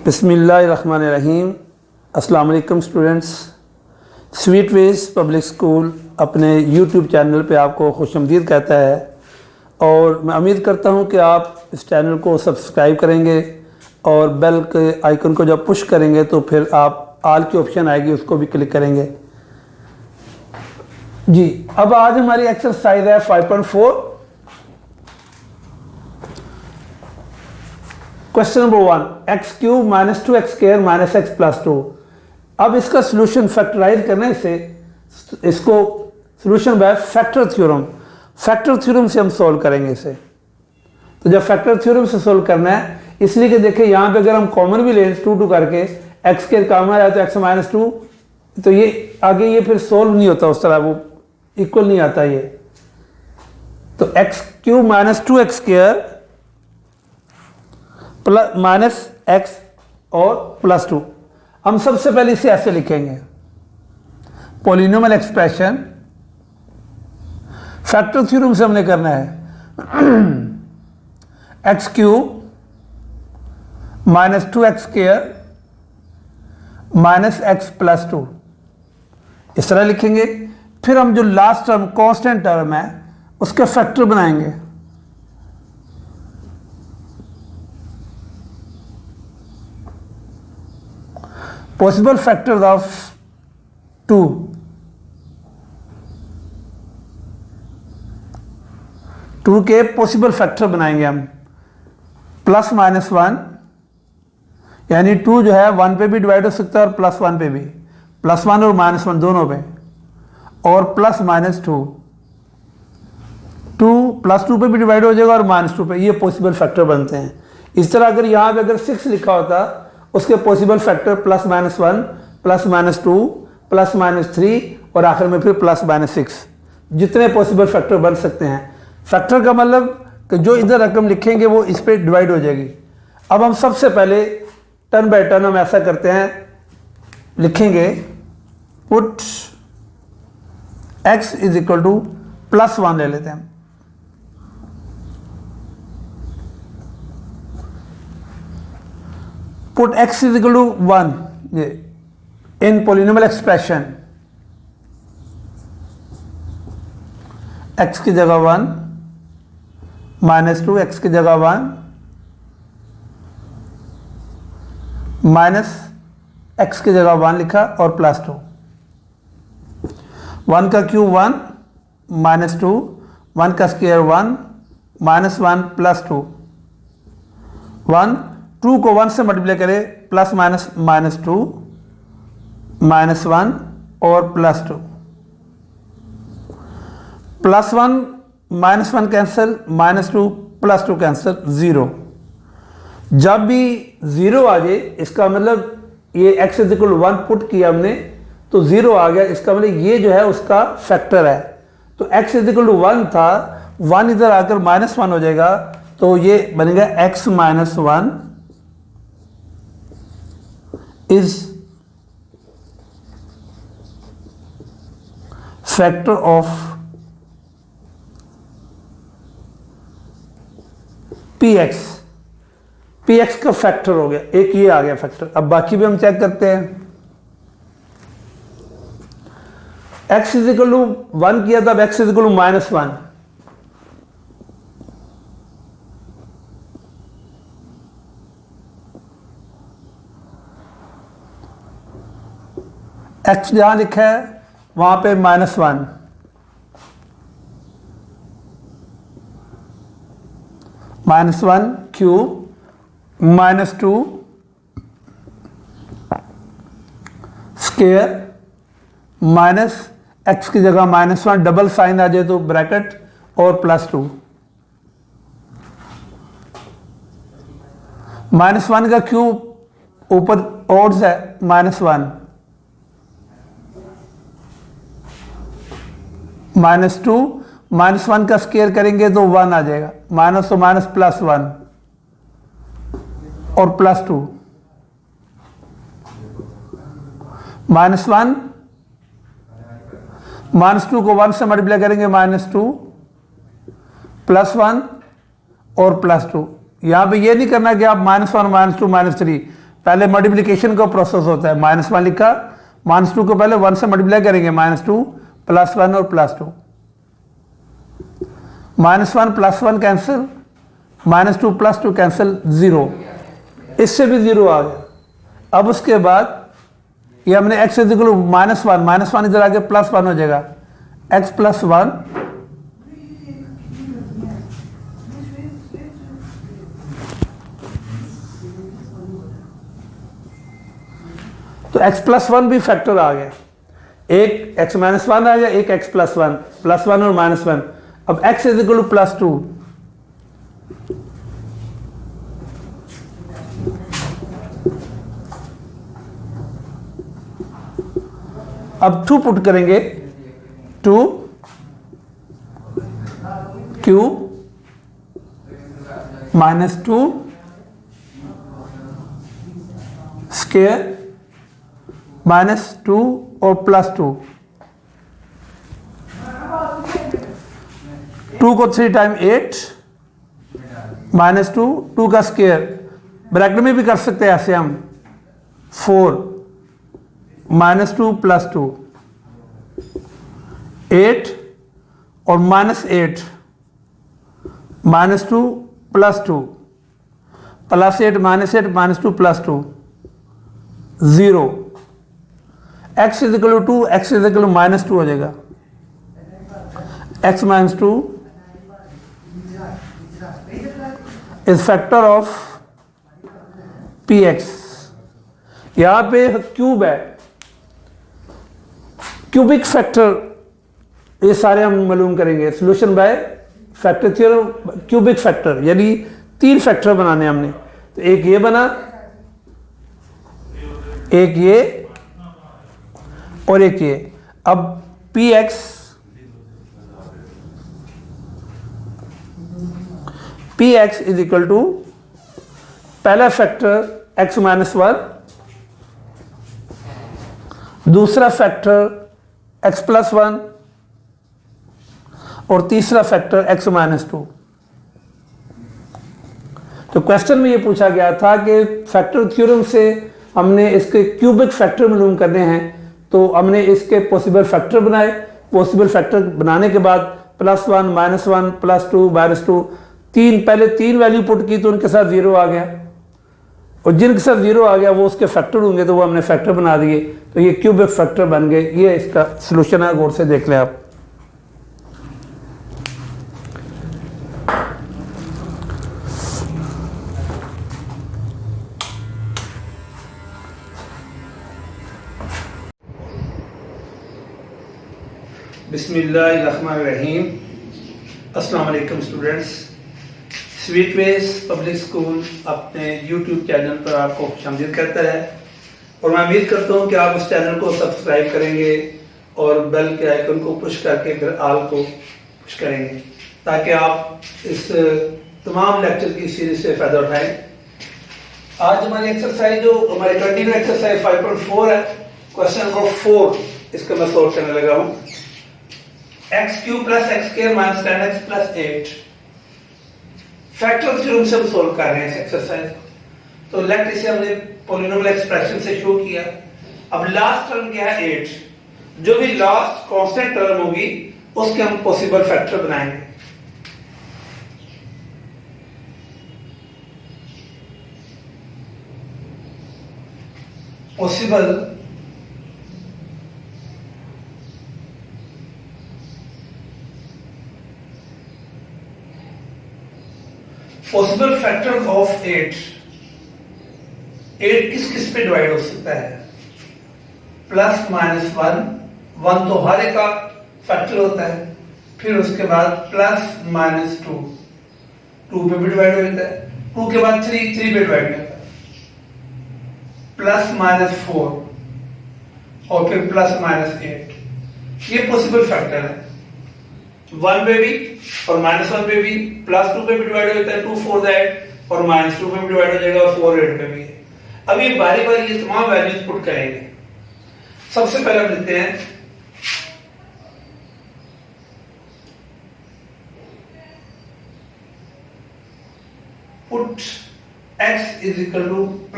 बिस्मिल्लाहिर्रहमानिर्रहीम। अस्सलाम वालेकुम students. Sweet Ways Public School अपने यूट्यूब चैनल पे आपको खुशामदीद कहता है और मैं उम्मीद करता हूँ कि आप इस चैनल को सब्सक्राइब करेंगे और बेल के आइकन को जब पुश करेंगे तो फिर आप ऑल की ऑप्शन आएगी, उसको भी क्लिक करेंगे जी। अब आज हमारी एक्सरसाइज है 5.4। Question number 1, x cube minus 2x square minus x plus 2। अब इसका सोल्यूशन फैक्टराइज करने से इसको सोल्यूशन बाय फैक्टर थ्योरम से हम सोल्व करेंगे इसे। तो जब फैक्टर थ्योरम से सोल्व करना है, इसलिए कि देखिए यहाँ पे अगर हम कॉमन भी लें 2 करके एक्स स्क्वायर कॉमन आया तो एक्स माइनस 2, तो ये आगे ये फिर सोल्व नहीं होता उस तरह, वो इक्वल नहीं आता ये। तो x cube minus 2x square plus minus x और प्लस 2, हम सबसे पहले इसे ऐसे लिखेंगे, पॉलिनोमियल एक्सप्रेशन फैक्टर थ्योरम से हमने करना है। X cube minus 2x square minus x plus 2, इस तरह लिखेंगे। फिर हम जो लास्ट टर्म कांस्टेंट टर्म है उसके फैक्टर बनाएंगे। पॉसिबल फैक्टर्स ऑफ 2, के पॉसिबल फैक्टर बनाएंगे हम। प्लस माइनस 1 यानी 2 जो है 1 पे भी डिवाइड हो सकता है और प्लस 1 पे भी, प्लस 1 और माइनस 1 दोनों पे, और प्लस माइनस 2 प्लस 2 पे भी डिवाइड हो जाएगा और माइनस 2 पे, ये पॉसिबल फैक्टर बनते हैं। इस तरह अगर यहाँ पे अगर 6 लिखा होता, उसके possible factor plus minus 1 plus minus 2 plus minus 3 और आखिर में फिर प्लस माइनस 6, जितने पॉसिबल फैक्टर बन सकते हैं। फैक्टर का मतलब कि जो इधर रकम लिखेंगे वो इस पर डिवाइड हो जाएगी। अब हम सबसे पहले टर्न बाय टर्न हम ऐसा करते हैं, लिखेंगे put x is equal to plus 1 ले लेते हैं। Put x is equal to 1 in polynomial expression, x की जगह 1 माइनस 2, x की जगह 1 माइनस x की जगह 1 लिखा और प्लस 2। 1 का क्यूब 1 माइनस 2, 1 का स्क्वायर 1 माइनस 1 प्लस 2, 2 को 1 से मल्टीप्लाई करें, प्लस माइनस माइनस 2 माइनस 1 और plus 2, plus 1 minus 1 cancel, minus 2 plus 2 cancel, 0। जब भी 0 आ जाए इसका मतलब ये x इज इक्वल 1 पुट किया हमने तो 0 आ गया, इसका मतलब ये जो है उसका फैक्टर है। तो x इज इक्वल टू 1 था, 1 इधर आकर माइनस 1 हो जाएगा, तो ये बनेगा x minus 1 is factor of px का फैक्टर हो गया, एक ये आ गया फैक्टर। अब बाकी भी हम चेक करते हैं। x इज इक्वल टू 1 किया था, अब x is equal to minus 1, x जहां लिखा है वहां पे minus 1, minus 1 cube minus 2 square minus x की जगह माइनस 1, डबल साइन आ जाए तो ब्रैकेट और प्लस 2, माइनस 1 का क्यूब ऊपर ऑड्स है माइनस 1, माइनस 2 माइनस 1 का स्क्वायर करेंगे तो 1 आ जाएगा, माइनस तो माइनस प्लस 1 और प्लस 2, माइनस 1 माइनस 2 को 1 से मल्टीप्लाई करेंगे माइनस 2 प्लस 1 और प्लस 2। यहां पे ये नहीं करना कि आप -1 -2 -3, पहले मल्टीप्लिकेशन का प्रोसेस होता है, -1 लिखा, -2 को पहले 1 से मल्टीप्लाई करेंगे, -2 +1 और +2, -1 +1 कैंसिल, -2 +2 कैंसिल, 0, इससे भी 0 आ गया। अब उसके बाद ये हमने x इक्वल -1 इधर आके +1 हो जाएगा, x + 1 तो x + 1 भी फैक्टर आ गया, एक x - 1 आ गया, एक x + 1, +1 और -1। अब x इक्वल +2, अब 2 पुट करेंगे, 2 q -2 स्क्वायर -2 और +2, 2 को 3 टाइम 8, -2, 2 का स्क्वायर, ब्रैकेट में भी कर सकते हैं ऐसे हम, 4 -2 +2, 8 और -8, -2 +2, +8 -8 -2 +2, 0, x इक्वल 2, x इक्वल -2 हो जाएगा, x - 2 is factor of px। यहां पे क्यूब है, क्यूबिक फैक्टर, ये सारे हम मालूम करेंगे, solution by factor theorem, cubic factor, यानी 3 फैक्टर बनाने हमने, तो एक ये बना, एक ये और एक ये। अब px इज इक्वल टू पहला फैक्टर x - 1, दूसरा फैक्टर x + 1 और तीसरा फैक्टर x - 2। तो क्वेश्चन में ये पूछा गया था कि फैक्टर थ्योरम से हमने इसके क्यूबिक फैक्टर मालूम करने हैं, तो हमने इसके पॉसिबल फैक्टर बनाए, पॉसिबल फैक्टर बनाने के बाद +1 -1 +2 -2, पहले 3 वैल्यू पुट की तो उनके साथ 0 आ गया, और जिनके साथ 0 आ गया वो उसके फैक्टर होंगे, तो वो हमने फैक्टर बना दिए, तो ये क्यूबिक फैक्टर बन गए। ये इसका सलूशन है, गौर से देख लें आप। बिस्मिल्लाहिर्रहमानिर्रहीम। अस्सलाम वालेकुम students. Sweet Ways Public School अपने यूट्यूब चैनल पर आपको खुशामदीद करता है, और मैं उम्मीद करता हूँ कि आप उस चैनल को सब्सक्राइब करेंगे और बेल के आइकन को पुश करके फिर आल को पुश करेंगे, ताकि आप इस तमाम लेक्चर की सीरीज से फ़ायदा उठाएं। आज हमारी एक्सरसाइज, जो हमारी कंटिन्यू एक्सरसाइज 5.4 है, क्वेश्चन नंबर 4, इसका मैं सॉल्व करने लगा हूँ। x³ + x² - 10x + 8 factor theorem से हम सोल्व कर रहे हैं इस एक्सरसाइज को। तो लेट इसे हमने पॉलिनोमियल एक्सप्रेशन से शो किया। अब लास्ट टर्म क्या है 8, जो भी लास्ट कांस्टेंट टर्म होगी उसके हम पॉसिबल फैक्टर बनाएंगे। पॉसिबल फैक्टर ऑफ 8 किस किस पे डिवाइड हो सकता है? +-1, 1 तो हर एक का फैक्टर होता है, फिर उसके बाद +-2, 2 पे भी डिवाइड हो जाता है, 2 के बाद 3 पे डिवाइड होता है, +-4 और फिर +-8। ये पॉसिबल फैक्टर है। 1 पे भी और -1 पे भी, +2 पे भी डिवाइड हो जाता है, 2 4 दैट, और -2 पे भी डिवाइड हो जाएगा, और 4 8 पे भी। अब ये बारी बारी ये तमाम वैल्यूज पुट करेंगे। सबसे पहले हम लिखते हैं पुट x =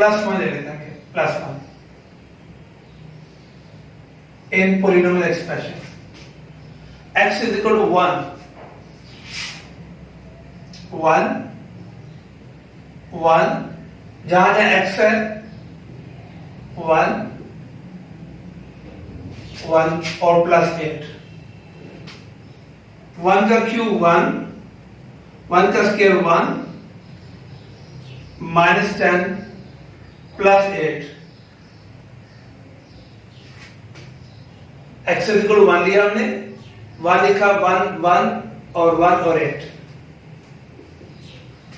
+1 ले लेते हैं, +1 in polynomial expression. x is equal to 1 1 1, जहां जहां x है 1 1 और +8, 1 का क्यूब 1, 1 का square 1, -10 +8, x is equal to 1 लिया हमने, 1 लिखा, 1 1 और 1 और 8,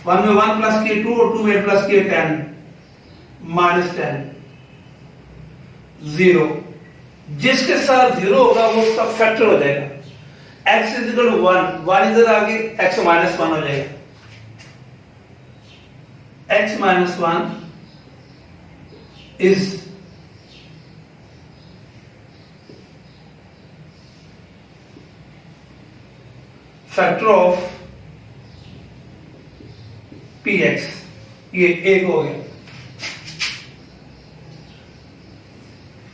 1 में 1 प्लस के 2 और 2 में प्लस के 10, -10 0, जिसके साथ 0 होगा वो उसका फैक्टर हो जाएगा। x इज इक्वल टू 1, 1 इधर आगे x -1 हो जाएगा, x -1 is factor of px, ये एक हो गया।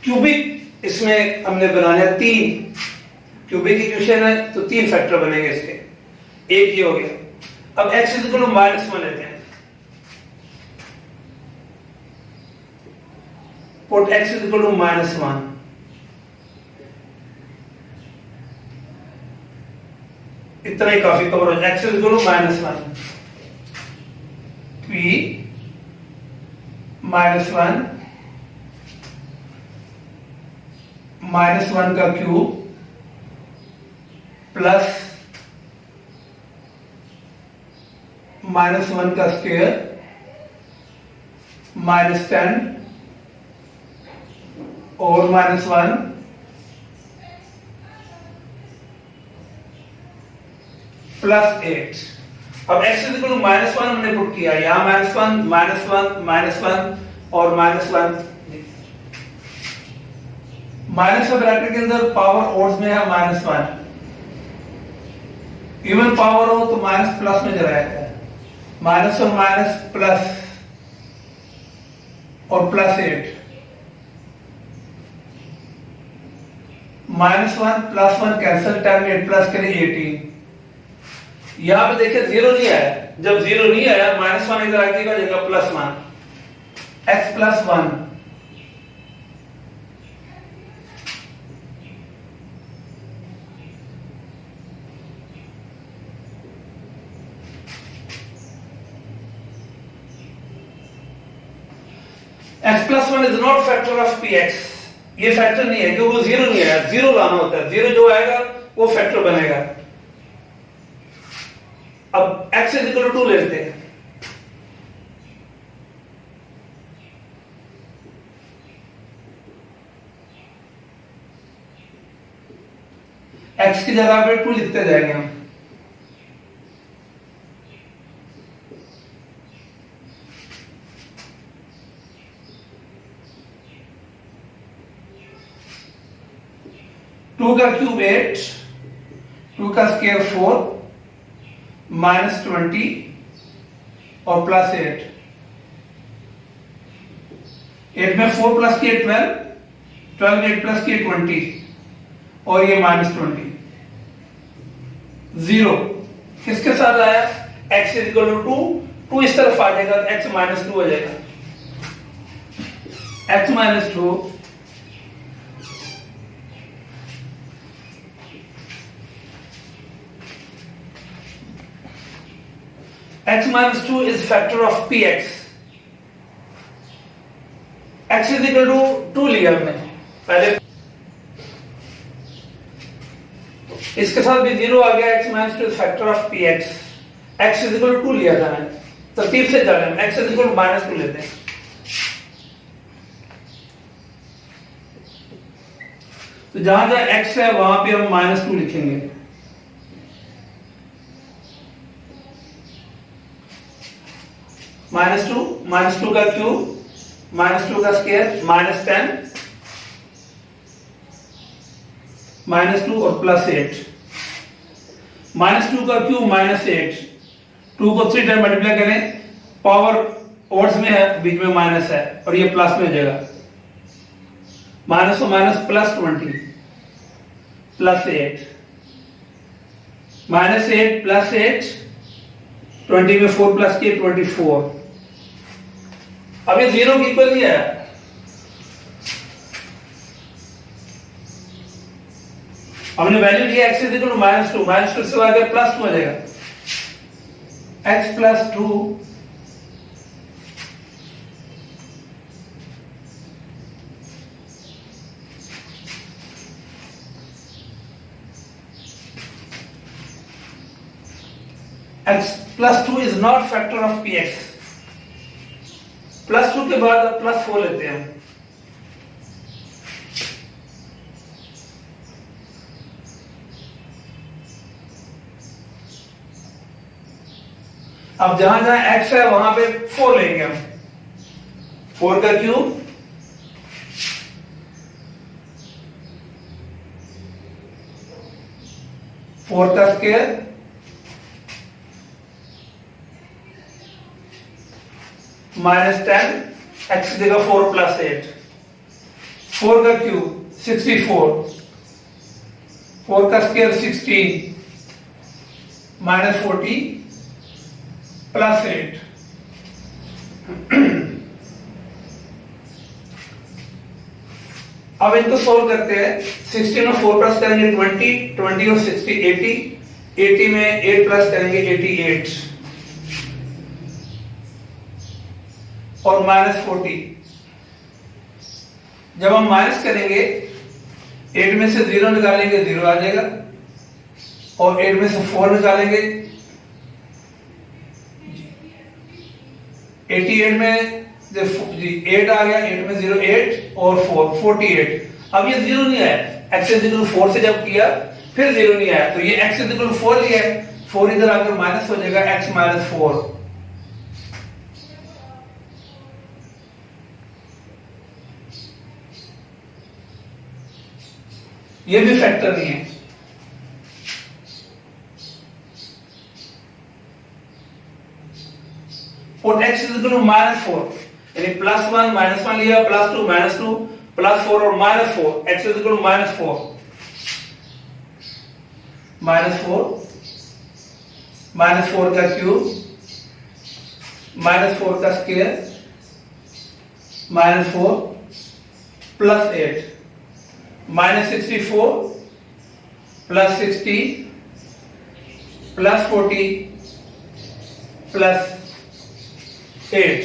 क्यूबिक इसमें हमने बनाना है 3, क्यूबिक इक्वेशन है तो 3 फैक्टर बनेंगे इसके, एक ये हो गया। अब x इज इक्वल टू -1 लेते हैं, put x is equal to -1, इतना ही काफी कवर हो जाए। x is equal to -1, p -1 -1 का क्यूब प्लस -1 का स्क्वायर -10 और -1 +8। अब x इज इक्वल टू -1 हमने पुट किया, यहां -1 -1 -1 और -1, माइनस ब्रैकेट के अंदर पावर ओड्स में है -1, इवन पावर हो तो माइनस प्लस में चला जाता है, माइनस और माइनस प्लस और +8, -1 +1 कैंसिल, 10 8 प्लस करें 18। यहां पे देखिए 0 नहीं आया, जब 0 नहीं आया -1 इधर आ जाएगा जगह +1, x +1 x +1 is not factor of px, ये फैक्टर नहीं है क्योंकि वो 0 नहीं आया, 0 लाना होता है, 0 जो आएगा वो फैक्टर बनेगा। अब x इज इक्वल टू 2 लेते हैं, x की जगह पे 2 लिखते जाएंगे हम, टू का क्यूब 8, 2 का स्क्वायर 4, -20 और +8, 8 में 4 प्लस के 12, 12 8 प्लस के 20 और ये -20, 0 किसके साथ आया, x इज इक्वल टू 2 इस तरफ आ जाएगा, x -2 हो जाएगा, x -2 x -2 is factor of px, x is equal to 2 लिया हमने पहले, इसके साथ भी 0 आ गया, x -2 is factor of px, x is equal to 2 लिया था मैंने, तरतीब से जा रहे हैं, x is equal to -2 लेते हैं, तो जहां जहां x है वहां पे हम -2 लिखेंगे, -2 का क्यूब, -2 का स्क्वायर, -10, -2 और +8, -2 का क्यूब -8, 2 को 3 टाइम मल्टीप्लाई करें, पावर ओड्स में है, बीच में माइनस है और ये प्लस में हो जाएगा। माइनस को माइनस प्लस 20 प्लस 8 -8 प्लस 8 20 में 4 प्लस किए 24। अब ये 0 की इक्वल नहीं है, हमने वैल्यू लिया x इज इक्वल टू -2, -2 से आगे +2 आ जाएगा, x + 2 x + 2 is not factor of px। +2 के बाद अब +4 लेते हैं। अब जहां जहां x है वहां पे 4 लेंगे हम। 4 का क्यूब फोर का स्क्वायर -10 x देगा 4 + 8। 4 का क्यूब 64, 4 का स्क्वायर 16 -40 + 8। अब इनको सोल्व करते हैं। 16 में 4 प्लस करेंगे 20, 20 और 60 80, 80 में 8 प्लस करेंगे 88 और -40। जब हम माइनस करेंगे 8 में से 0 निकालेंगे 0 आ जाएगा और 8 में से 4 निकालेंगे 88 में जी 8 आ गया, 8 में 0 8 और 4 48। अब ये 0 नहीं आया, x इक्वल 4 से जब किया फिर 0 नहीं आया, तो ये x इक्वल 4 लिया है, 4 इधर आकर माइनस हो जाएगा, x - 4। ये भी फैक्टर नहीं है। और x इक्वल -4 यानी +1 -1 लिया, +2 -2 +4 और -4, x इक्वल -4 -4 का क्यूब -4 का स्क्वायर -4 + 8 -64 + 60 + 40 + 8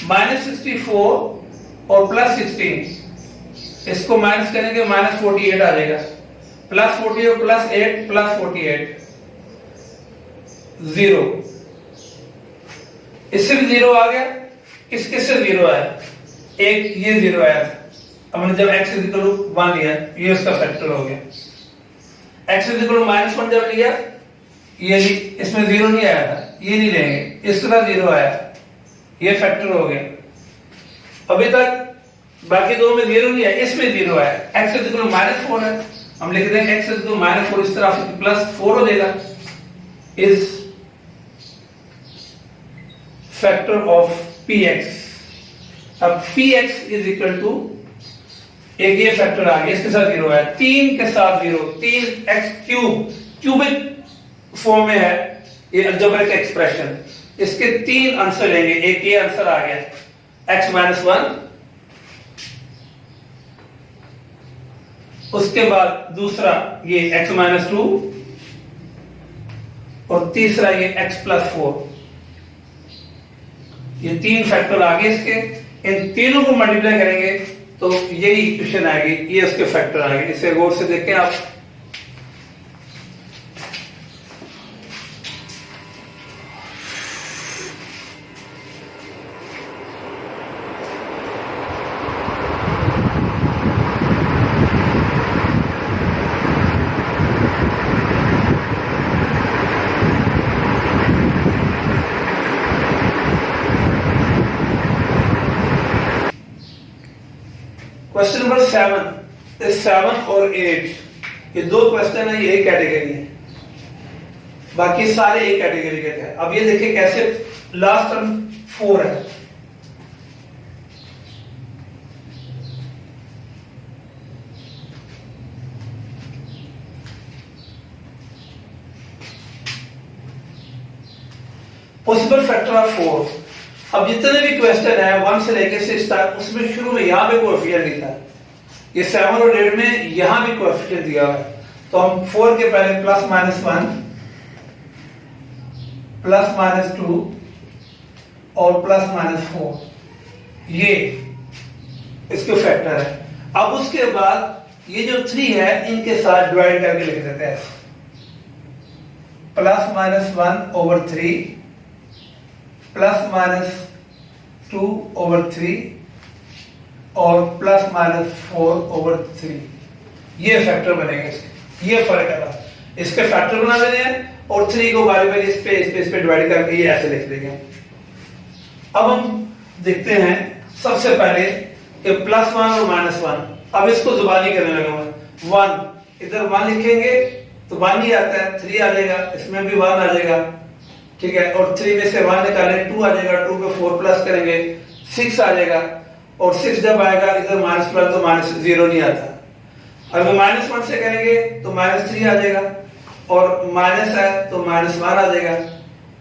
-64 और +16 इसको माइनस करेंगे -48 आ जाएगा, +40 और +8 +48 0। इससे भी 0 आ गया, किसके से 0 आया, एक ये 0 आया था। अब हमने जब x = 1 लिया, ये उसका फैक्टर हो गया। x = -1 जब लिया, ये इसमें 0 नहीं आया था, ये नहीं लेंगे, इसका 0 आया, ये फैक्टर हो गया। अभी तक बाकी दो में 0 नहीं है, इसमें 0 आया, x = -4 है, हम लिख देंगे x = -4, इस तरह से +4 हो जाएगा, इज फैक्टर ऑफ px। अब px = एक ये फैक्टर आ गया, इसके साथ 0 है, 3 के साथ 0, 3x³ क्यूबिक फॉर्म में है ये अलजेब्रिक एक्सप्रेशन। इसके 3 आंसर लेंगे, एक ये आंसर आ गया x - 1, उसके बाद दूसरा ये x - 2 और तीसरा ये x + 4। ये 3 फैक्टर आ गए इसके, इन तीनों को मल्टीप्लाई करेंगे तो यही इक्वेशन आएगी, ये उसके फैक्टर आएंगे। इसे गौर से देखें आप। क्वेश्चन नंबर 7 और 8 ये दो क्वेश्चन है, यही कैटेगरी है। बाकी सारे एक कैटेगरी के थे। अब ये देखिए कैसे लास्ट टर्म 4 है, पॉसिबल फैक्टर ऑफ 4। अब जितने भी क्वेश्चन है 1 से लेके 6 तक, उसमें शुरू में यहां पे कोएफिशिएंट नहीं था, ये 7 और 8 में यहां भी कोएफिशिएंट दिया हुआ है। तो हम 4 के पहले +-1 +-2 और +-4 ये इसके फैक्टर है। अब उसके बाद ये जो 3 है इनके साथ डिवाइड करके लिख देते हैं, +-1/3 +-2/3 और +-4/3, ये फैक्टर बनेंगे इसके। ये फर्क है, इसके फैक्टर बना देने हैं और 3 को बारी बारी इस पे डिवाइड करके ये ऐसे लिख देंगे। अब हम देखते हैं सबसे पहले कि +1 और -1। अब इसको जुबानी करने लगा मैं। 1 इधर 1 लिखेंगे तो 1 ही आता है, 3 आ जाएगा, इसमें भी 1 आ जाएगा, ठीक है। और 3 में से 1 निकालें 2 आ जाएगा, 2 पे 4 प्लस करेंगे 6 आ जाएगा, और 6 जब आएगा इधर -12 तो -0 नहीं आता। अगर -1 से करेंगे तो -3 आ जाएगा, और माइनस है तो -1 आ जाएगा,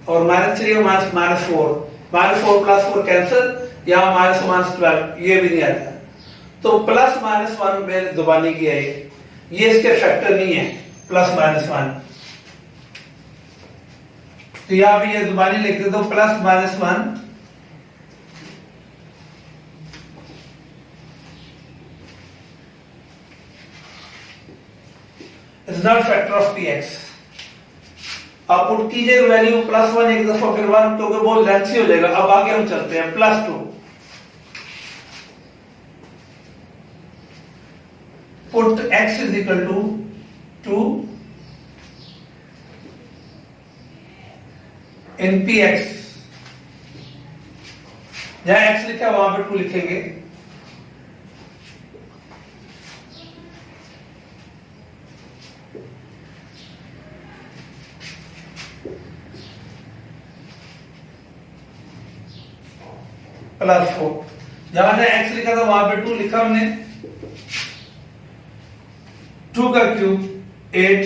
और -3 और -4 प्लस 4 कैंसिल, यहाँ -12 ये भी नहीं आता। तो +-1 में दुबानी किया ये इसके फैक्टर नहीं है +-1। तो यहां भी ये दुबानी लिख देते हो +-1 is not factor of px। आप पुट कीजिए वैल्यू +1 एक दफा, फिर 1, क्योंकि बहुत लेंथी हो जाएगा। अब आगे हम चलते हैं +2, पुट x = 2 इन px, जहां x लिखा है वहां पे 2 लिखेंगे, +4। जहां से x लिखा था वहां पे 2 लिखा हमने। 2 का क्यूब 8,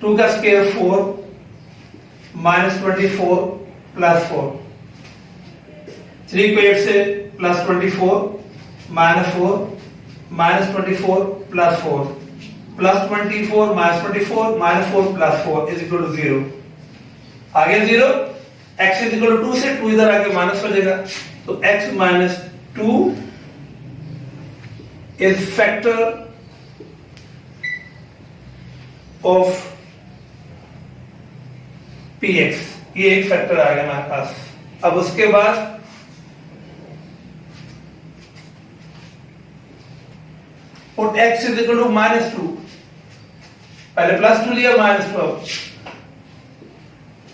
2 का स्क्वायर 4, -24 +4। 3 को 8 से +24 -4 -24 +4 +24 -24 -4 +4 = 0। आगे 0, x = 2 से 2 इधर आके माइनस हो जाएगा, तो x - 2 is factor of px। ये एक फैक्टर आ गया हमारे पास। अब उसके बाद पुट x = -2, पहले +2 लिया,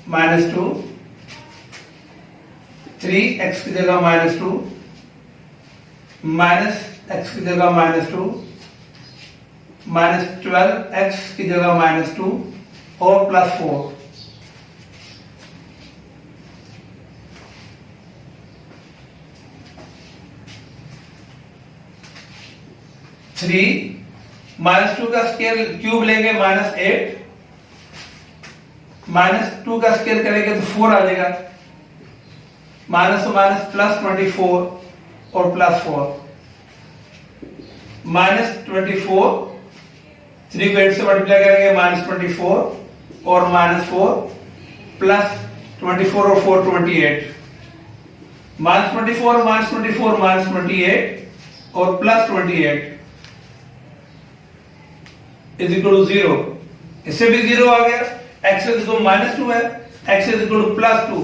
-2 3x की जगह -2 -x की जगह -2 -12x की जगह -2 और +4। 3 -2 का स्केल क्यूब लेंगे -8, -2 का स्केल करेंगे तो 4 आ जाएगा, माइनस +24 और +4 -24, 3 को 8 से मल्टीप्लाई करेंगे -24 और -4 +24 और 4 28, -24 और -24 -28 और +28 = 0। इससे भी 0 आ गया। x = -2 है, x = +2।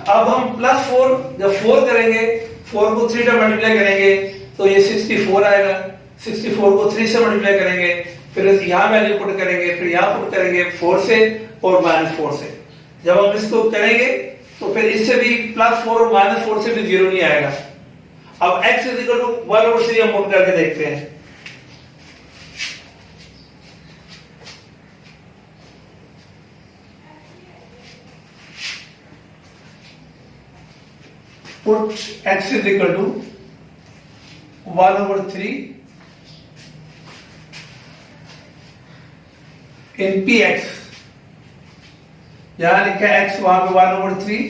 अब हम +4 जब 4 करेंगे, 4 को 3 से मल्टीप्लाई करेंगे तो ये 64 आएगा। 64 को 3 से मल्टीप्लाई करेंगे, फिर यहां वैल्यू पुट करेंगे, फिर यहां पुट करेंगे 4 से और -4 से। जब हम इसको करेंगे तो फिर इससे भी +4 और -4 से भी 0 नहीं आएगा। अब x = 1/3 हम पुट करके देखते हैं। Put x = 1/3 in px, यहां लिखा है x, वहां पे 1/3,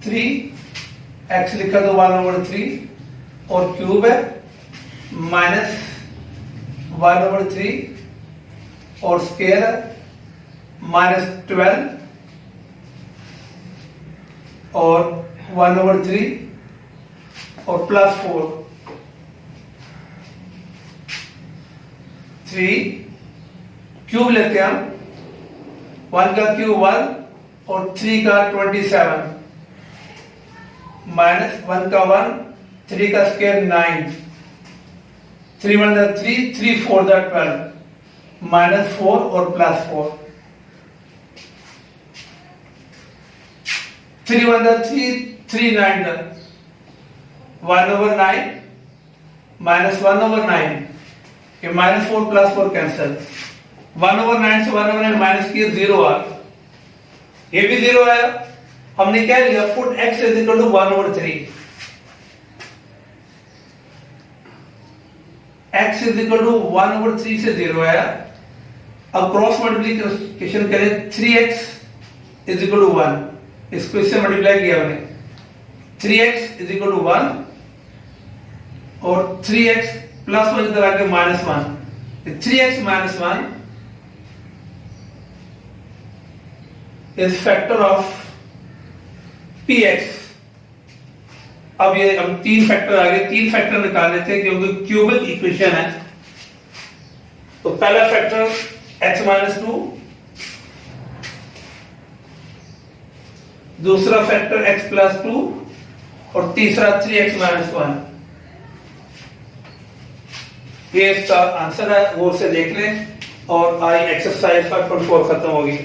3x लिखा तो 1/3 और क्यूब है -1/3 और स्केयर है -12 और 1/3 और +4, 3 क्यूब लेते हैं हम, 1 का क्यूब 1 और 3 का 27 -1 का 1, 3 का स्क्वायर 9, 3 1 3, 3 4 12, -4 और +4, 3 1 3, 3 9 1/9 -1/9, ये -4 +4 कैंसिल, 1/9 से 1/9 माइनस किए 0 आ, ये भी 0 आया। हमने क्या लिया, पुट x = 1/3, x = 1/3 से 0 आया। अब क्रॉस मल्टीप्लिकेशन करें, 3x = 1, इसको इससे मल्टीप्लाई किया हमने, 3x = 1 और 3x +1 इधर आके -1, 3x - 1 is factor of px। अब ये हम 3 फैक्टर आ गए, 3 फैक्टर निकाल लेते हैं क्योंकि क्यूबिक इक्वेशन है। तो पहला फैक्टर x - 2, दूसरा फैक्टर x + 2 और तीसरा 3x - 1। ये इसका आंसर है, गौर से देख लें और आई एक्सरसाइज 5.4 खत्म होगी।